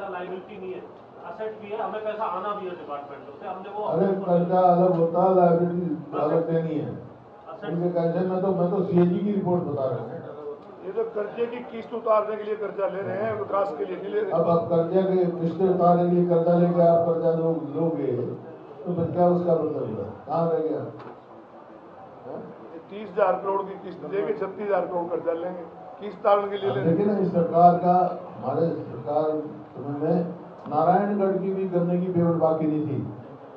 Liability नहीं है, asset भी है, हमें पैसा आना भी है डिपार्टमेंट से, हमने वो। अरे कर्जा अलग होता है, लाइबिलिटी अलग देनी है। उनके कर्जे में तो मैं तो सीएजी की रिपोर्ट बता रहा हूँ। ये तो कर्जे की किस्त उतारने के लिए कर्जा ले रहे हैं, विकास के लिए नहीं ले रहे। अब कर्जे के किस्तें उतारने के लिए कर्जा लेके आप कर्जा लोगे तो फिर क्या उसका मतलब है, कहाँ रह गया? 30,000 करोड़ की किस्त देके 36,000 करोड़ कर्जा लेंगे, किस्त उतारने के लिए। लेकिन इस सरकार का, हमारे सरकार समय में नारायणगढ़ की भी गन्ने की पेमेंट बाकी नहीं थी।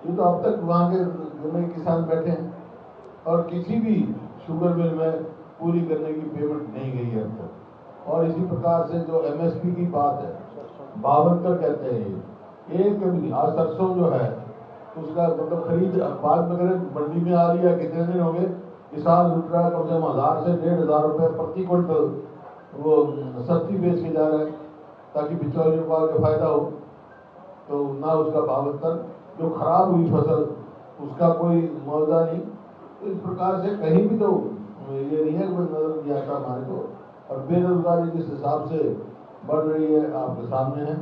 ये तो अब तक वहाँ के गन्ने किसान बैठे हैं और किसी भी शुगर मिल में पूरी गन्ने की पेमेंट नहीं गई है अब तक। और इसी प्रकार से जो एमएसपी की बात है, 52 कहते हैं ये एक भी। आज सरसों जो है उसका मतलब खरीद बाद में अगर मंडी में आ रही है, कितने दिन हो गए किसान लुट रहा है, कम से कम 1000 से 1500 रुपए प्रति क्विंटल वो सब्जी बेच के जा रहे हैं ताकि बिचौलियों को आगे फायदा हो। तो ना उसका 52 जो खराब हुई फसल उसका कोई मुआवजा नहीं। तो इस प्रकार से कहीं भी तो ये नहीं है, कोई नजर नहीं आता हमारे को। और बेरोजगारी जिस हिसाब से बढ़ रही है आपके सामने है।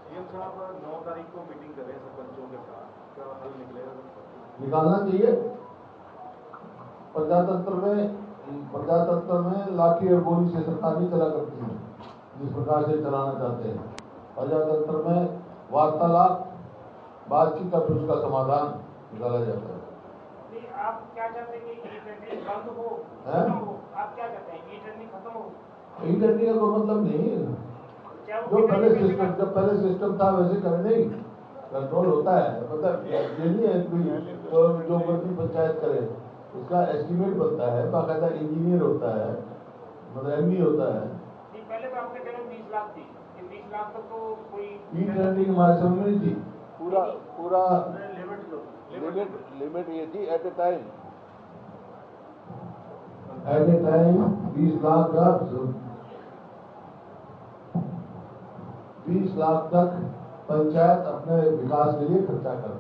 सीएम साहब 9 तारीख को मीटिंग करें सरपंचों के साथ, क्या हल निकलेगा? निकालना चाहिए। प्रजातंत्र में लाठी और गोली से सरकार नहीं चला करती है जिस प्रकार से चलाना चाहते हैं। प्रजातंत्र में वार्तालाप, बातचीत और उसका समाधान निकाला जाता है। आप क्या चाहते हैं कि ई-टेंडरिंग बंद हो, खत्म हो? आप क्या चाहते हैं ई-टेंडरिंग खत्म हो? ई-टेंडरिंग का कोई मतलब नहीं। जब पहले सिस्टम था वैसे करने ही कंट्रोल होता है। मतलब ये नहीं है कोई जो मर्जी पंचायत करे, उसका एस्टिमेट बनता है, बाकायदा इंजीनियर होता है, मतलब एमई होता है। पहले तो आपके टेबल 20 लाख थी, ये 20 लाख तक तो कोई ई-टेंडरिंग हमारे समय में नहीं थी। पूरा लिमिट ये थी एट ए टाइम 20 लाख का 20 लाख तक पंचायत अपने विकास के लिए खर्चा कर।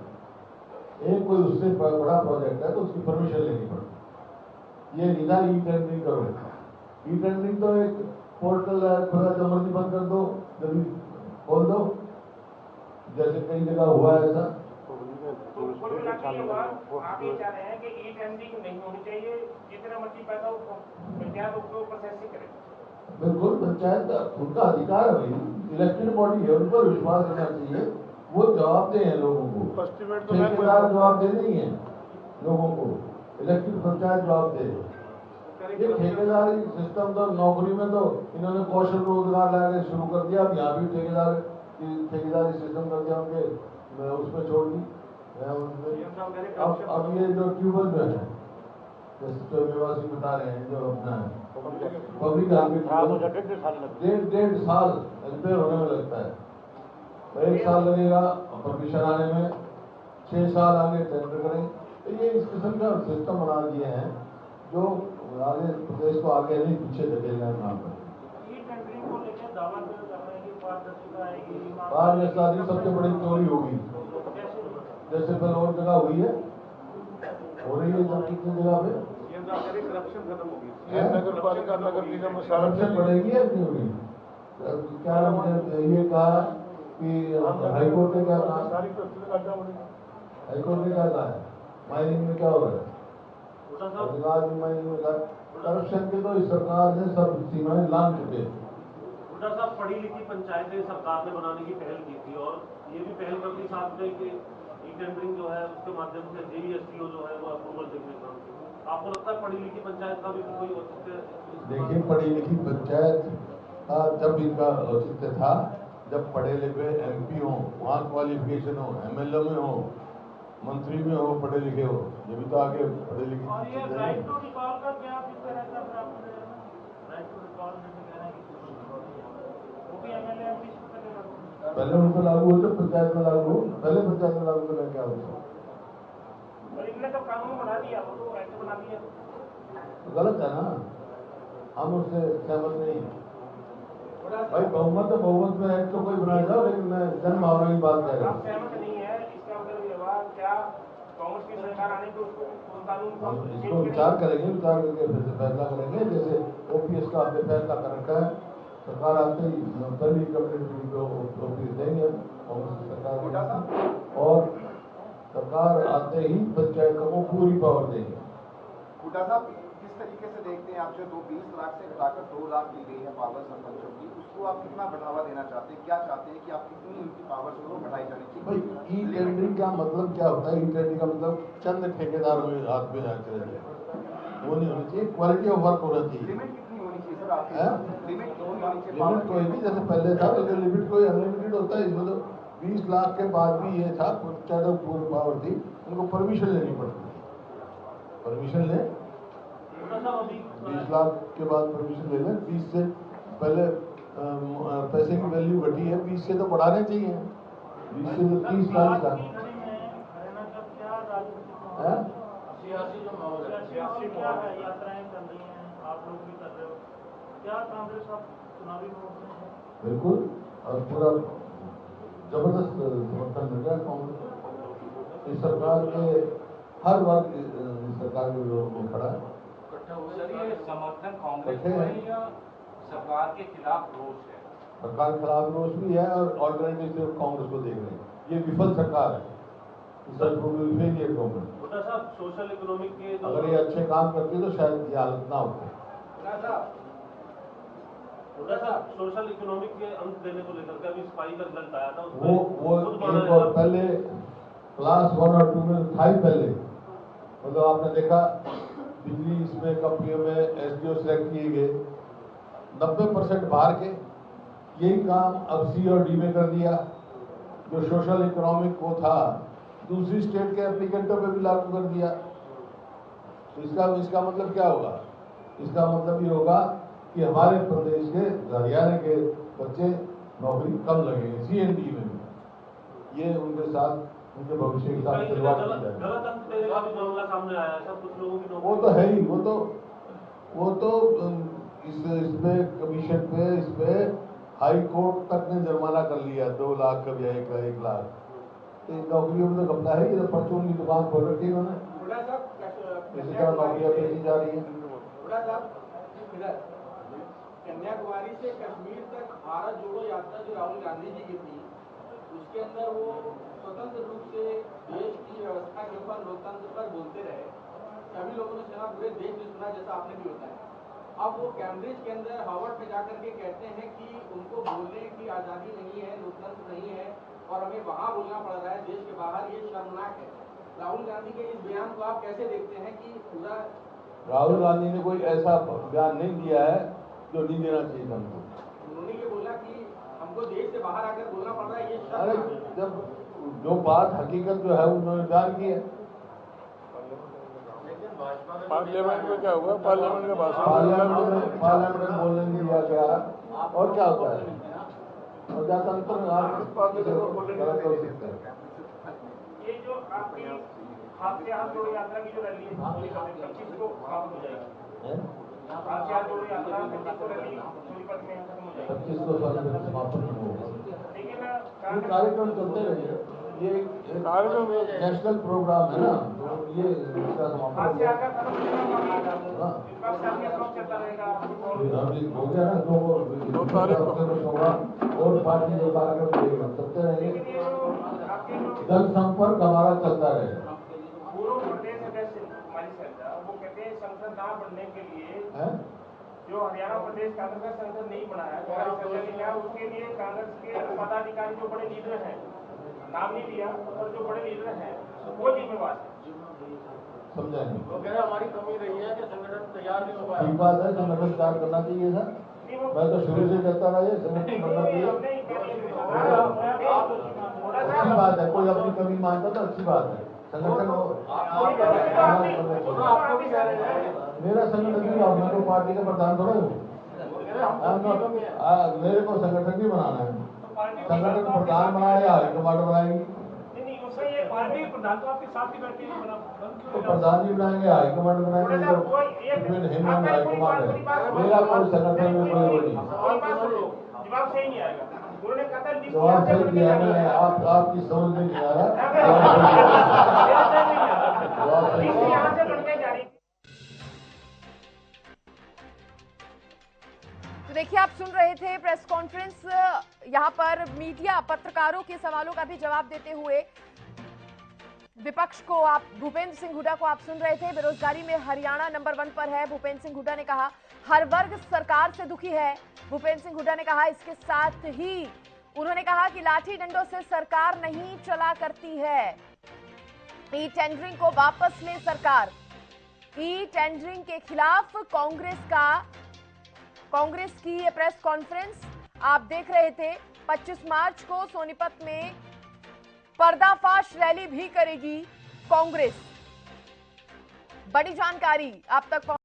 एक कोई उससे बड़ा प्रोजेक्ट है तो उसकी परमिशन लेनी पड़ती। ये नहीं था ई-टेंडरिंग करो। ई-टेंडरिंग तो एक पोर्टल है, खुला जो मर्जी बंद कर दो, जब खोल दो, जैसे कई जगह हुआ है ऐसा। तो कुल मिला के आप ये चाह रहे हैं कि ई-टेंडरिंग नहीं होनी चाहिए, जितना मर्जी पैसा पंचायत उसके ऊपर से करे। बिल्कुल, पंचायत उनका अधिकार है भाई, इलेक्टेड बॉडी है, उन पर विश्वास रखना चाहिए। वो जवाब दे हैं लोगों को, ठेकेदार जवाब दे नहीं है लोगों को, इलेक्टेड पंचायत जवाब दे। ये ठेकेदारी सिस्टम तो नौकरी में तो इन्होंने कौशल रोजगार लाके शुरू कर दिया। अब यहाँ भी ठेकेदारी सिस्टम कर दिया उनके उसमें छोड़ दी। अब ये जो ट्यूबवेल में है, जैसे तो निवासी बता रहे हैं, जो अपना पब्लिक 1.5 साल रिपेयर होने में लगता है, तो 1 साल लगेगा परमिशन आने में, 6 साल आगे टेंडर करेंगे। तो ये इस किस्म का सिस्टम बना दिए हैं जो आगे प्रदेश को आगे नहीं पीछे धकेलना है। यहाँ पर पारदर्शिता की सबसे बड़ी चोरी होगी, जैसे पहले और जगह हुई है, हो रही है जब कितनी जगह पे करप्शन खत्म होगी, नगर पालिका नगर निगम में करप्शन बढ़ेगी या नहीं होगी? क्या मुझे ये कहा कि हाईकोर्ट ने क्या कहा, हाईकोर्ट ने क्या कहा है माइनिंग में क्या हो रहा है, अधिकार में माइनिंग में करप्शन के तो इस सरकार ने सब सीमाएं लांघ चुके। उल्टा साहब पढ़ी लिखी पंचायतें सरकार ने बनाने की पहल की थी और ये भी पहल करती साथ में कि ई-टेंडरिंग जो है उसके माध्यम से जेईएसटीओ जो है वो अप्रूवल देने का। आपको लगता है पढ़ी लिखी पंचायत का भी कोई औचित्य? देखिए, पढ़ी लिखी पंचायत का जब इनका औचित्य था जब पढ़े लिखे एमपी हो, वहाँ क्वालिफिकेशन हो, एमएलए में हो, मंत्री में हो, पढ़े लिखे हो, ये भी तो आगे पढ़े लिखे। और ये राइट टू रिकॉल का क्या फिक्र रहता है आपने? राइट टू रिकॉल जैसे कह रहे हैं कि वो भी एमएलए एमपी पहले उन पर लागू हो तो पंचायत में लागू हो, पहले पंचायत में लागू करना क्या होता? और इनने तो कानून बना दिया, वो तो ऐसे बना दिया, गलत है ना, हम उससे सहमत नहीं। भाई बहुमत तो बहुमत में है तो कोई बनाएगा, लेकिन मैं जन भावना की बात कर रहा हूँ। सहमत नहीं है, इसका मतलब ये हुआ क्या कांग्रेस की सरकार आने पे उसको कानून इसको विचार करेंगे, विचार करके फिर से फैसला करेंगे। जैसे ओपीएस का आपने फैसला कर रखा है, सरकार आते ही पहली कम्युनिटी को ऑफिस देंगे कांग्रेस की सरकार, और सरकार आते ही पंचायतों को पूरी पावर देंगे। हुड्डा साहब, किस तरीके से देखते हैं, आपसे 20 लाख से घटाकर 2 लाख ली गई है पावर सरपंचों की, उसको आप कितना बढ़ावा देना चाहते हैं? क्या चाहते हैं कि आप कितनी उनकी पावर्स को बढ़ाई जानी चाहिए? भाई ई टेंडरिंग का मतलब क्या होता है? ई टेंडरिंग का मतलब चंद ठेकेदारों के हाथ में जाकर वो नहीं होनी चाहिए, क्वालिटी ऑफ वर्क होना चाहिए। लिमिट कितनी होनी चाहिए सर आपकी? लिमिट कितनी होनी चाहिए? लिमिट कोई नहीं, जैसे पहले था वैसे लिमिट कोई अनलिमिटेड होता है। इसमें तो 20 लाख के बाद भी ये था, पंचायतों को पूरी पावर थी, उनको परमिशन लेनी पड़ती थी। परमिशन ले 20 लाख के बाद परमिशन ले लें। 20 से पहले पैसे की वैल्यू घटी है, 20 से तो बढ़ाने चाहिए, 20 से तो 30-40 लाख। सियासी जो माहौल है, सियासी क्या है, यात्राएं चल रही हैं, आप लोग भी कर रहे हो, क्या कांग्रेस आप चुनावी मोड में है? बिल्कुल, और पूरा जबरदस्त समर्थन मिल रहा है कांग्रेस इस सरकार के, हर वर्ग इस सरकार के विरोध में खड़ा है। समर्थन कांग्रेस को है या सरकार के खिलाफ रोष है? सरकार के खिलाफ रोष भी है और ऑल्टरनेटिव कांग्रेस को देख रहे हैं। ये विफल सरकार है, गवर्नमेंट। साहब, सोशल इकोनॉमिक के अगर ये अच्छे काम करती तो शायद ये हालत ना होती। सोशल इकोनॉमिक के अंक देने को लेकर के अभी स्पाई का रिजल्ट आया था, वो एक और पहले क्लास 1 और 2 में था ही पहले, मतलब आपने देखा बिजली इसमें कंपनियों में एसडीओ सिलेक्ट किए गए 90% बाहर के, यही काम अब सी और डी में कर दिया। जो सोशल इकोनॉमिक को था दूसरी स्टेट के एप्लीकेंटों पे भी लागू कर दिया। तो इसका मतलब क्या होगा? इसका मतलब ये होगा कि हमारे प्रदेश के हरियाणा के बच्चे नौकरी कम लगेंगे सीएनडी में भी। ये उनके साथ उनके भविष्य के साथ खिलवाड़ की जाएगी। गलत अंक देने का भी मामला सामने आया है, कुछ लोगों की वो तो है ही, वो तो इसमें कमीशन पे इस पे हाई कोर्ट तक ने जुर्माना कर लिया 2 लाख का भी 1 लाख। तो नौकरियों में तो घपला है, ये तो परचून की दुकान खोल रखी है उन्होंने, इसी तरह नौकरियां बेची जा रही है। कन्याकुमारी से कश्मीर तक भारत जोड़ो यात्रा जो राहुल गांधी जी की थी, उसके अंदर वो स्वतंत्र रूप से देश की व्यवस्था के ऊपर, लोकतंत्र पर बोलते रहे। सभी लोगों ने सुना, पूरे देश ने सुना, जैसा आपने भी बताया। अब वो कैम्ब्रिज के अंदर हार्वर्ड में जाकर के कहते हैं कि उनको बोलने की आज़ादी नहीं है, लोकतंत्र नहीं है, और हमें वहाँ बोलना पड़ रहा है देश के बाहर। ये शर्मनाक है। राहुल गांधी के इस बयान को आप कैसे देखते हैं कि पूरा? राहुल गांधी ने कोई ऐसा बयान नहीं दिया है जो नहीं देना चाहिए हमको। उन्होंने ये बोला कि हमको देश से बाहर आकर बोलना पड़ रहा है, ये शर्म। अरे जब जो बात हकीकत जो है उन्होंने बयान की है। पार्लियामेंट में क्या हुआ? पार्लियामेंट के भाषण पार्लियामेंट में बोलने नहीं दिया गया, और क्या होता है? और ज्यादातर गलत हो सकते हैं। ये जो आपकी हाथ से हाथ जोड़ो यात्रा की जो रैली है 25 को खत्म हो जाएगी। हाथ से हाथ जोड़ो यात्रा 25 को रैली सोनीपत में खत्म हो जाएगी, 25 को समापन होगा। लेकिन ये कार्यक्रम चलते रहेंगे, ये कार्यक्रम नेशनल प्रोग्राम है ना, तो ये इसका समापन हाथ से हाथ खत्म हो चलता रहेगा। हो गया ना, 2 तारीख को होगा और पार्टी जो कार्यक्रम चलते रहेंगे। जनसंपर्क हमारा चलता रहेगा। पूर्व प्रदेश सदस्य हमारी सरकार वो कहते हैं संसद ना बनने के लिए जो हरियाणा प्रदेश कांग्रेस का संसद नहीं बना है, उसके लिए कांग्रेस के पदाधिकारी जो बड़े लीडर हैं, नाम नहीं लिया, और जो बड़े लीडर हैं वो जिम्मेवार है। समझाएंगे, वो कह रहे हमारी कमी रही है कि संगठन तैयार नहीं हो पाया। ठीक बात है, संगठन तैयार करना चाहिए था। मैं तो शुरू से कहता रहा ये संगठन करना चाहिए। अच्छी बात है, कोई अपनी कमी मानता तो अच्छी बात है। संगठन मेरा संगठन नहीं होगा, मैं तो पार्टी का प्रधान थोड़ा हूँ। मेरे को संगठन नहीं बनाना है, संगठन प्रधान बनाया हाईकमांड बनाएगी। तो प्रधान जी बनाएंगे, हाईकमांड बनाएंगे, तो हाईकमांड है। मेरा कोई संगठन में कोई वो नहीं। जवाब सही नहीं आएगा। उन्होंने कहा था जवाब सही दिया है, आपकी समझ में नहीं आ रहा। यहाँ से बढ़ के जा रही। देखिए, आप सुन रहे थे प्रेस कॉन्फ्रेंस। यहां पर मीडिया पत्रकारों के सवालों का भी जवाब देते हुए विपक्ष को भूपेंद्र सिंह हुड्डा को आप सुन रहे थे। बेरोजगारी में हरियाणा नंबर 1 पर है। भूपेंद्र सिंह हुड्डा ने कहा हर वर्ग सरकार से दुखी है। भूपेंद्र सिंह हुड्डा ने कहा इसके साथ ही उन्होंने कहा कि लाठी डंडों से सरकार नहीं चला करती है। ई टेंडरिंग को वापस ले सरकार। ई टेंडरिंग के खिलाफ कांग्रेस की ये प्रेस कॉन्फ्रेंस आप देख रहे थे। 25 मार्च को सोनीपत में पर्दाफाश रैली भी करेगी कांग्रेस। बड़ी जानकारी आप तक